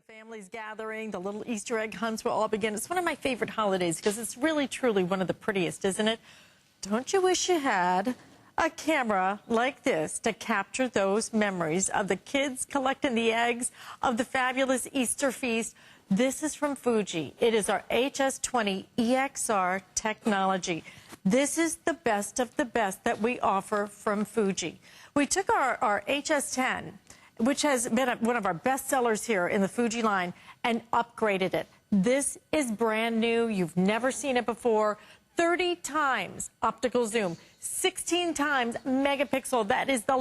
The families gathering, the little Easter egg hunts will all begin. It's one of my favorite holidays because it's really, truly one of the prettiest, isn't it? Don't you wish you had a camera like this to capture those memories of the kids collecting the eggs of the fabulous Easter feast? This is from Fuji. It is our HS20EXR technology. This is the best of the best that we offer from Fuji. We took our HS10, which has been one of our best sellers here in the Fuji line, and upgraded it. This is brand new. You've never seen it before. 30 times optical zoom, 16 times megapixel. That is the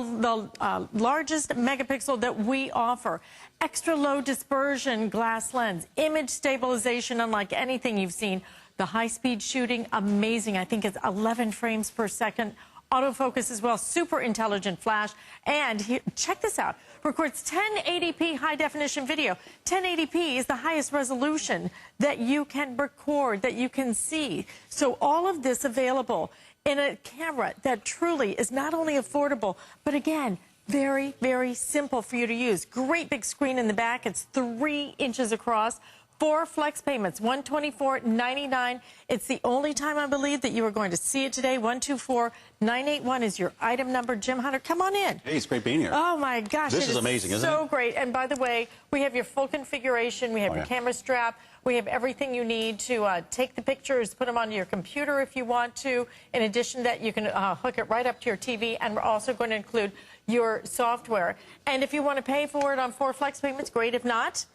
largest megapixel that we offer. Extra low dispersion glass lens, image stabilization unlike anything you've seen. The high-speed shooting, amazing. I think it's 11 frames per second. Autofocus as well, super intelligent flash. And here, check this out, records 1080p high-definition video. 1080p is the highest resolution that you can record, that you can see. So all of this available in a camera that truly is not only affordable, but again, very, very simple for you to use. Great big screen in the back. It's 3 inches across. 4 flex payments, $124.99. It's the only time I believe that you are going to see it today. 124981 is your item number. Jim Hunter, come on in. Hey, it's great being here. Oh my gosh, this is amazing, isn't it? So great. And by the way, we have your full configuration. We have your camera strap. We have everything you need to take the pictures, put them onto your computer if you want to. In addition to that, you can hook it right up to your TV, and we're also going to include your software. And if you want to pay for it on 4 flex payments, great. If not,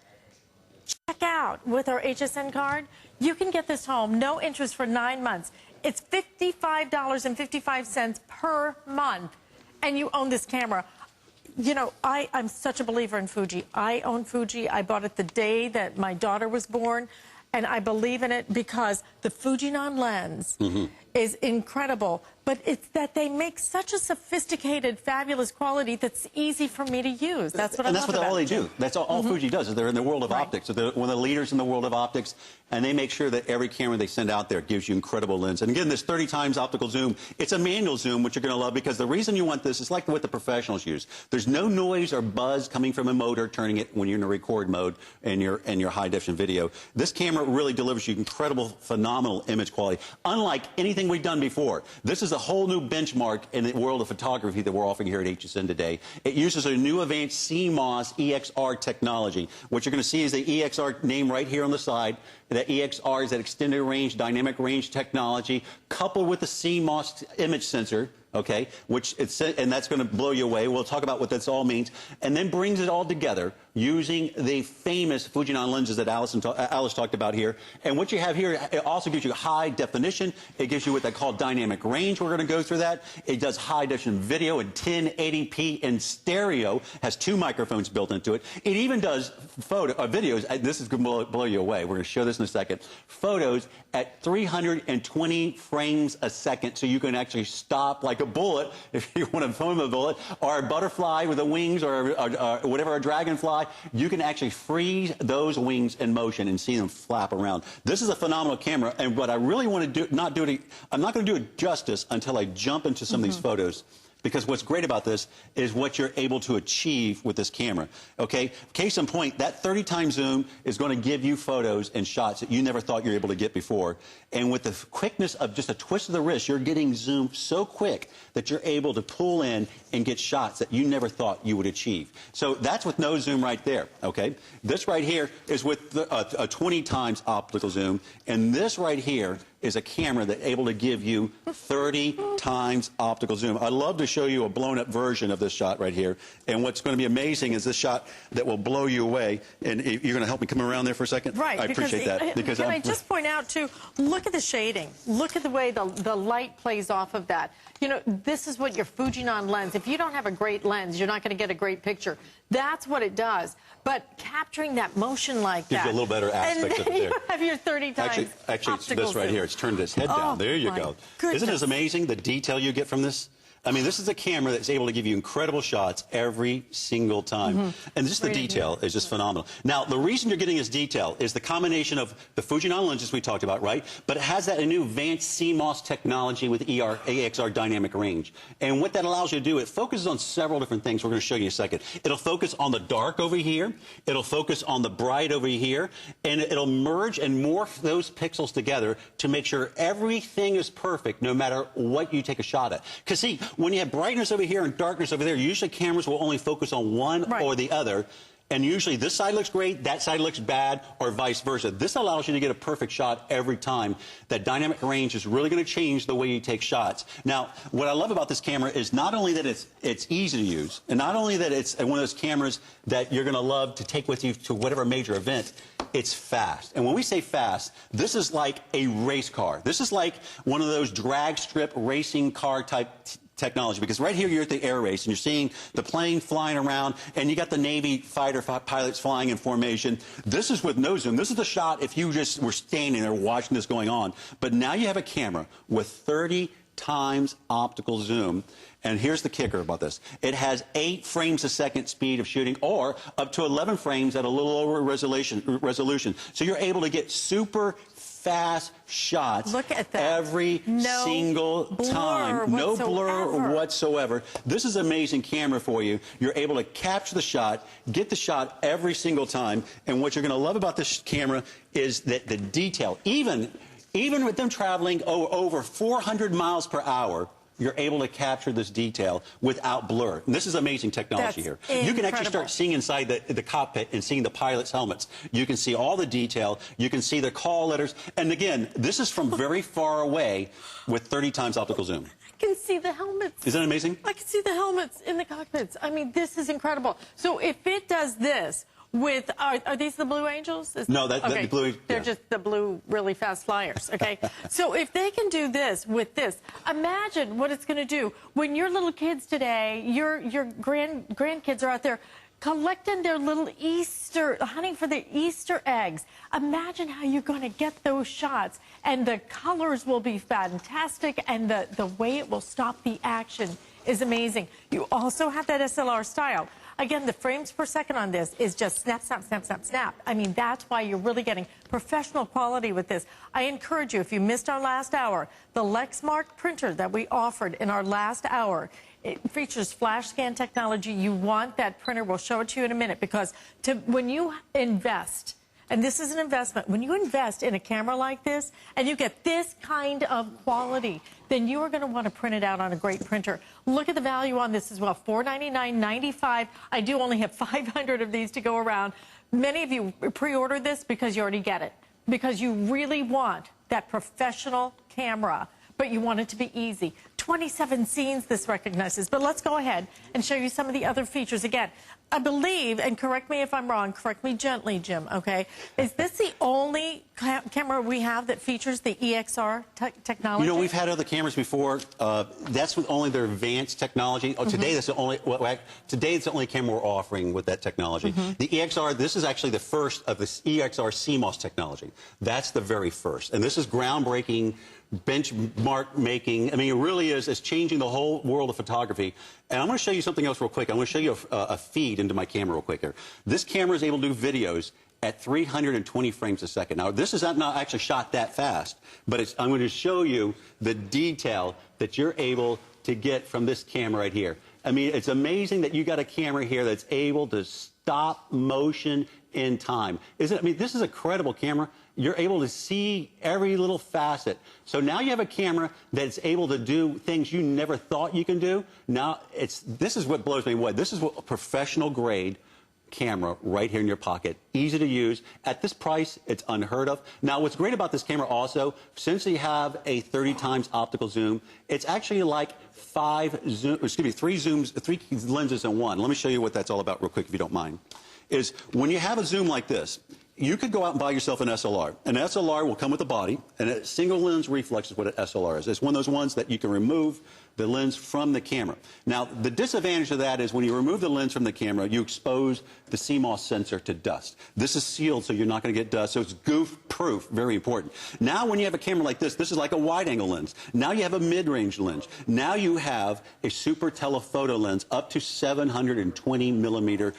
check out with our HSN card. You can get this home, no interest for 9 months. It's $55.55 per month, and you own this camera. You know, I'm such a believer in Fuji. I own Fuji. I bought it the day that my daughter was born, and I believe in it because the Fujinon lens is incredible. But it's that they make such a sophisticated, fabulous quality that's easy for me to use. That's what I love about it. And that's all they do. That's all Fuji does. Is they're in the world of optics. So they're one of the leaders in the world of optics, and they make sure that every camera they send out there gives you incredible lens. And again, this 30 times optical zoom. It's a manual zoom, which you're going to love, because the reason you want this is like what the professionals use. There's no noise or buzz coming from a motor turning it when you're in a record mode and your high definition video. This camera really delivers you incredible, phenomenal image quality, unlike anything we've done before. This is a whole new benchmark in the world of photography that we're offering here at HSN today. It uses a new advanced CMOS EXR technology. What you're going to see is the EXR name right here on the side. That EXR is that extended range, dynamic range technology, coupled with the CMOS image sensor, okay, and that's going to blow you away. We'll talk about what this all means, and then brings it all together using the famous Fujinon lenses that Alice talked about here. And what you have here, it also gives you high definition. It gives you what they call dynamic range. We're going to go through that. It does high definition video in 1080p in stereo. Has 2 microphones built into it. It even does videos. This is going to blow you away. We're going to show this in a second. Photos at 320 frames a second, so you can actually stop like a bullet if you want to film a bullet, or a butterfly with the wings, or whatever, a dragonfly. You can actually freeze those wings in motion and see them flap around. This is a phenomenal camera, and what I really want to do, I'm not going to do it justice until I jump into some of these photos. Because what's great about this is what you're able to achieve with this camera, okay? Case in point, that 30 times zoom is going to give you photos and shots that you never thought you were able to get before. And with the quickness of just a twist of the wrist, you're getting zoom so quick that you're able to pull in and get shots that you never thought you would achieve. So that's with no zoom right there, okay? This right here is with a 20 times optical zoom, and this right here is a camera that's able to give you 30 times optical zoom. I'd love to show you a blown-up version of this shot right here. And what's going to be amazing is this shot that will blow you away. And you're going to help me come around there for a second? Right. I appreciate that. Because can I just point out, too, look at the shading. Look at the way the light plays off of that. You know, this is what your Fujinon lens, if you don't have a great lens, you're not going to get a great picture. That's what it does. But capturing that motion like that. Gives you a little better aspect of it there. You have your 30 times Actually, it's this right here. It's turned its head down. There you go. Goodness. Isn't it amazing, the detail you get from this? I mean, this is a camera that's able to give you incredible shots every single time. And just the detail is just phenomenal. Now, the reason you're getting this detail is the combination of the Fuji lenses we talked about, right? But it has that new advanced CMOS technology with EXR dynamic range. And what that allows you to do, it focuses on several different things we're going to show you in a second. It'll focus on the dark over here. It'll focus on the bright over here. And it'll merge and morph those pixels together to make sure everything is perfect no matter what you take a shot at. Because see, when you have brightness over here and darkness over there, usually cameras will only focus on one or the other. And usually this side looks great, that side looks bad, or vice versa. This allows you to get a perfect shot every time. That dynamic range is really going to change the way you take shots. Now, what I love about this camera is not only that it's easy to use, and not only that it's one of those cameras that you're going to love to take with you to whatever major event, it's fast. And when we say fast, this is like a race car. This is like one of those drag strip racing car type technology, because right here you're at the air race and you're seeing the plane flying around and you got the Navy fighter pilots flying in formation. This is with no zoom. This is the shot if you just were standing there watching this going on. But now you have a camera with 30 times optical zoom. And here's the kicker about this. It has 8 frames a second speed of shooting, or up to 11 frames at a little lower resolution. So you're able to get super fast shots. Look at that. Every single time. No blur whatsoever. This is an amazing camera for you. You're able to capture the shot, get the shot every single time. And what you're going to love about this camera is that the detail, even with them traveling over 400 miles per hour, you're able to capture this detail without blur. And this is amazing technology here. You can actually start seeing inside the cockpit and seeing the pilot's helmets. You can see all the detail. You can see the call letters. And again, this is from very far away with 30 times optical zoom. I can see the helmets. Isn't that amazing? I can see the helmets in the cockpits. I mean, this is incredible. So if it does this with, are these the Blue Angels? No, the blue. They're just the blue, really fast flyers, okay? So if they can do this with this, imagine what it's going to do when your little kids today, your grandkids are out there collecting their little hunting for the Easter eggs. Imagine how you're going to get those shots, and the colors will be fantastic, and the way it will stop the action is amazing. You also have that SLR style. Again, the frames per second on this is just snap, snap, snap, snap, snap. I mean, that's why you're really getting professional quality with this. I encourage you, if you missed our last hour, the Lexmark printer that we offered in our last hour, it features flash scan technology. You want that printer. We'll show it to you in a minute, because when you invest, and this is an investment, when you invest in a camera like this and you get this kind of quality, then you are going to want to print it out on a great printer. Look at the value on this as well, $499.95. I do only have 500 of these to go around. Many of you pre-ordered this because you already get it, because you really want that professional camera, but you want it to be easy. 27 scenes this recognizes. But let's go ahead and show you some of the other features. Again, I believe, and correct me if I'm wrong, correct me gently, Jim, okay? Is this the only camera we have that features the EXR technology? You know, we've had other cameras before. That's with only their advanced technology. Today, that's the only camera we're offering with that technology. The EXR, this is actually the first of this EXR CMOS technology. That's the very first. And this is groundbreaking, benchmark making. I mean, it really is. It's changing the whole world of photography. And I'm going to show you something else real quick. I'm going to show you a feed into my camera real quick here. This camera is able to do videos at 320 frames a second. Now, this is not actually shot that fast, but I'm going to show you the detail that you're able to get from this camera right here. I mean, it's amazing that you got a camera here that's able to stop motion in time. I mean, this is a credible camera. You're able to see every little facet. So now you have a camera that's able to do things you never thought you can do. Now, this is what blows me away. This is what a professional grade camera right here in your pocket. Easy to use. At this price, it's unheard of. Now, what's great about this camera also, since you have a 30 times optical zoom, it's actually like 3 lenses in one. Let me show you what that's all about real quick, if you don't mind. Is when you have a zoom like this, you could go out and buy yourself an SLR. An SLR will come with a body, and a single lens reflex is what an SLR is. It's one of those ones that you can remove the lens from the camera. Now, the disadvantage of that is when you remove the lens from the camera, you expose the CMOS sensor to dust. This is sealed, so you're not going to get dust, so it's goof-proof, very important. Now, when you have a camera like this is like a wide-angle lens. Now you have a mid-range lens. Now you have a super telephoto lens up to 720 millimeter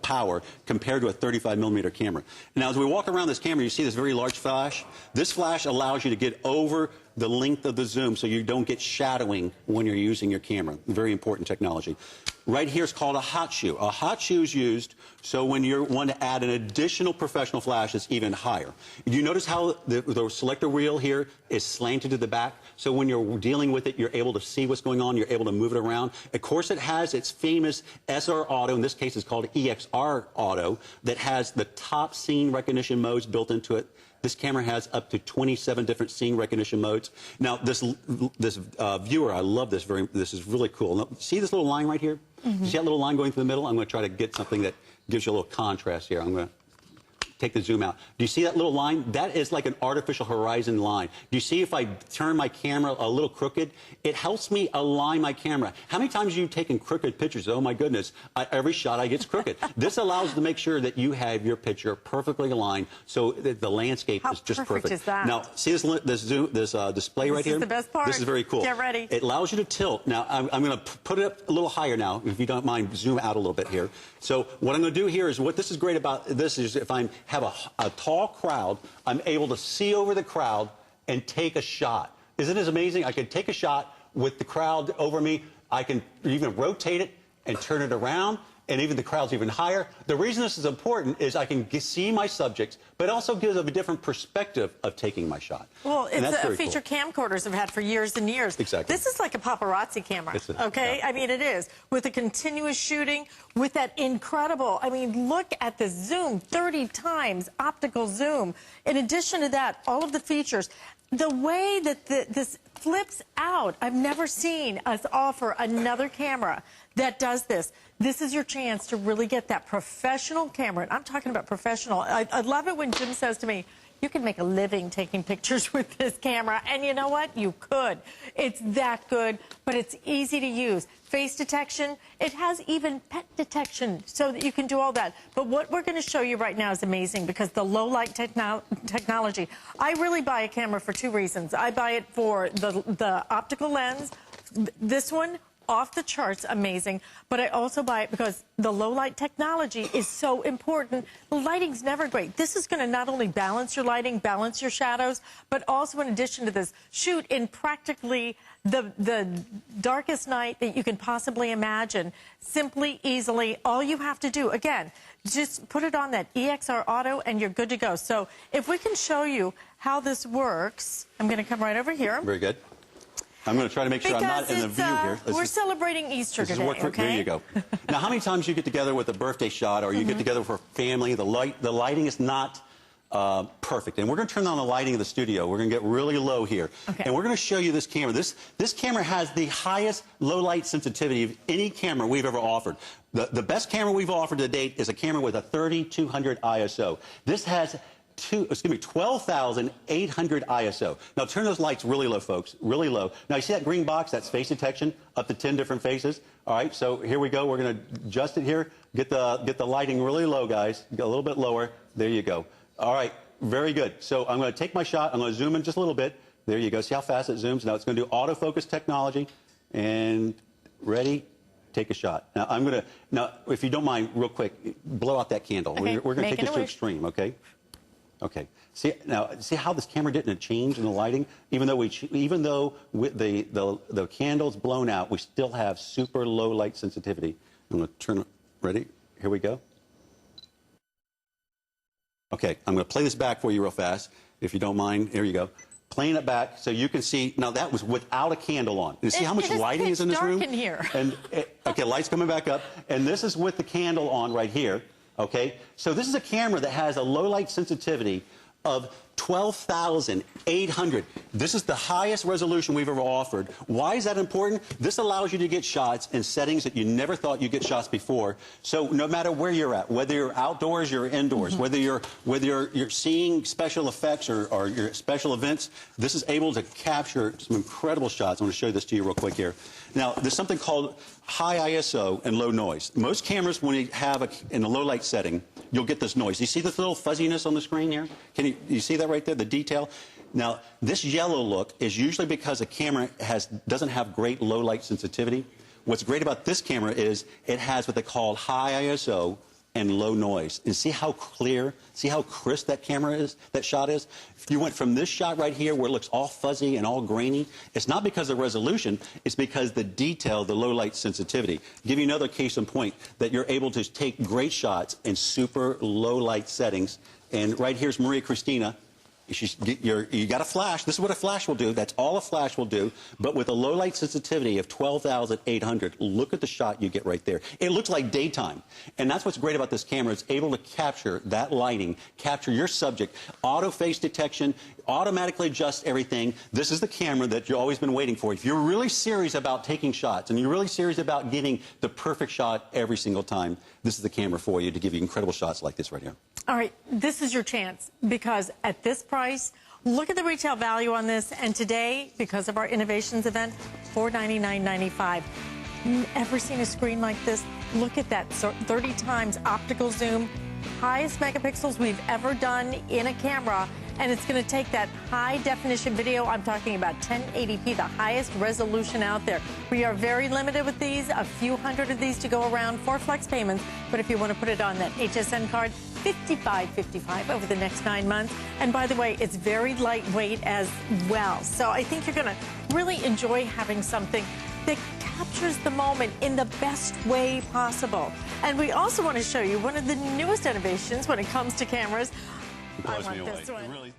power compared to a 35 millimeter camera. Now, as we walk around this camera, you see this very large flash. This flash allows you to get over the length of the zoom so you don't get shadowing when you're using your camera. Very important technology. Right here is called a hot shoe. A hot shoe is used so when you want to add an additional professional flash, it's even higher. You notice how the selector wheel here is slanted to the back? So when you're dealing with it, you're able to see what's going on. You're able to move it around. Of course, it has its famous SR Auto. In this case, it's called EXR Auto, that has the top scene recognition modes built into it. This camera has up to 27 different scene recognition modes. Now, this viewer, I love this. This is really cool. Now, see this little line right here? Mm-hmm. See that little line going through the middle? I'm going to try to get something that gives you a little contrast here. I'm going to take the zoom out. Do you see that little line? That is like an artificial horizon line. Do you see if I turn my camera a little crooked? It helps me align my camera. How many times have you taken crooked pictures? Oh, my goodness. Every shot I get crooked. This allows to make sure that you have your picture perfectly aligned so that the landscape is just perfect. Is that? Now, see this display right here? This is the best part. This is very cool. Get ready. It allows you to tilt. Now, I'm going to put it up a little higher now, if you don't mind, zoom out a little bit here. So what I'm going to do here is, what this is great about this is if I have a tall crowd, I'm able to see over the crowd and take a shot. Isn't this amazing? I can take a shot with the crowd over me. I can even rotate it and turn it around, and even the crowd's even higher. The reason this is important is I can see my subjects, but it also gives a different perspective of taking my shot. Well, it's a feature camcorders have had for years and years. Exactly. This is like a paparazzi camera, okay? Yeah. I mean, it is. With the continuous shooting, with that incredible, I mean, look at the zoom, 30 times optical zoom. In addition to that, all of the features. The way that this flips out, I've never seen us offer another camera that does this. This is your chance to really get that professional camera. And I'm talking about professional. I love it when Jim says to me, you can make a living taking pictures with this camera. And you know what? You could. It's that good, but it's easy to use. Face detection, it has even pet detection so that you can do all that. But what we're going to show you right now is amazing because the low light technology. I really buy a camera for two reasons. I buy it for the optical lens. This one, off the charts, amazing, but I also buy it because the low light technology is so important. The lighting's never great. This is going to not only balance your lighting, balance your shadows, but also in addition to this, shoot in practically the darkest night that you can possibly imagine. Simply, easily, all you have to do, again, just put it on that EXR Auto and you're good to go. So if we can show you how this works, I'm going to come right over here. Very good. I'm going to try to make sure I'm not in the view here. We're celebrating Easter today, okay? There you go. Now, how many times you get together with a birthday shot or you get together for family, the lighting is not perfect. And we're going to turn on the lighting of the studio. We're going to get really low here. Okay. And we're going to show you this camera. This camera has the highest low light sensitivity of any camera we've ever offered. The best camera we've offered to date is a camera with a 3200 ISO. This has 12,800 ISO. Now turn those lights really low, folks, really low. Now you see that green box? That's face detection, up to 10 different faces. All right, so here we go. We're going to adjust it here. Get the lighting really low, guys. Get a little bit lower. There you go. All right, very good. So I'm going to take my shot. I'm going to zoom in just a little bit. There you go. See how fast it zooms? Now it's going to do autofocus technology. And ready? Take a shot. Now I'm going to, if you don't mind, real quick, blow out that candle. Okay. We're going to take this to extreme, okay? Okay. See how this camera didn't change in the lighting, even though with the candle's blown out, we still have super low light sensitivity. I'm going to turn it. Ready? Here we go. Okay. I'm going to play this back for you real fast, if you don't mind. Here you go. Playing it back so you can see. Now that was without a candle on. You see how much lighting is in this room? It's dark in here. And okay, lights coming back up, and this is with the candle on right here. Okay, so this is a camera that has a low light sensitivity of 12,800. This is the highest resolution we've ever offered. Why is that important? This allows you to get shots in settings that you never thought you'd get shots before. So no matter where you're at, whether you're outdoors, you're indoors, whether you're seeing special effects or your special events, this is able to capture some incredible shots. I want to show this to you real quick here. Now, there's something called high ISO and low noise. Most cameras, when you have in a low light setting, you'll get this noise. You see this little fuzziness on the screen here? Can you see that right there, the detail? Now, this yellow look is usually because a camera doesn't have great low light sensitivity. What's great about this camera is it has what they call high ISO and low noise. And see how clear, see how crisp that shot is? If you went from this shot right here where it looks all fuzzy and all grainy, it's not because of resolution, it's because the detail, the low light sensitivity. I'll give you another case in point that you're able to take great shots in super low light settings. And right here's Maria Christina. You got a flash. This is what a flash will do. That's all a flash will do. But with a low light sensitivity of 12,800, look at the shot you get right there. It looks like daytime. And that's what's great about this camera. It's able to capture that lighting, capture your subject, auto face detection, automatically adjust everything. This is the camera that you've always been waiting for. If you're really serious about taking shots and you're really serious about getting the perfect shot every single time, this is the camera for you to give you incredible shots like this right here. All right, this is your chance, because at this price, look at the retail value on this, and today, because of our innovations event, $499.95. Ever seen a screen like this? Look at that, 30 times optical zoom, highest megapixels we've ever done in a camera, and it's going to take that high definition video. I'm talking about 1080p, the highest resolution out there. We are very limited with these, a few hundred of these to go around for flex payments, but if you want to put it on that HSN card, $55.55 over the next 9 months. And by the way, it's very lightweight as well. So I think you're going to really enjoy having something that captures the moment in the best way possible. And we also want to show you one of the newest innovations when it comes to cameras. It blows me away. Really,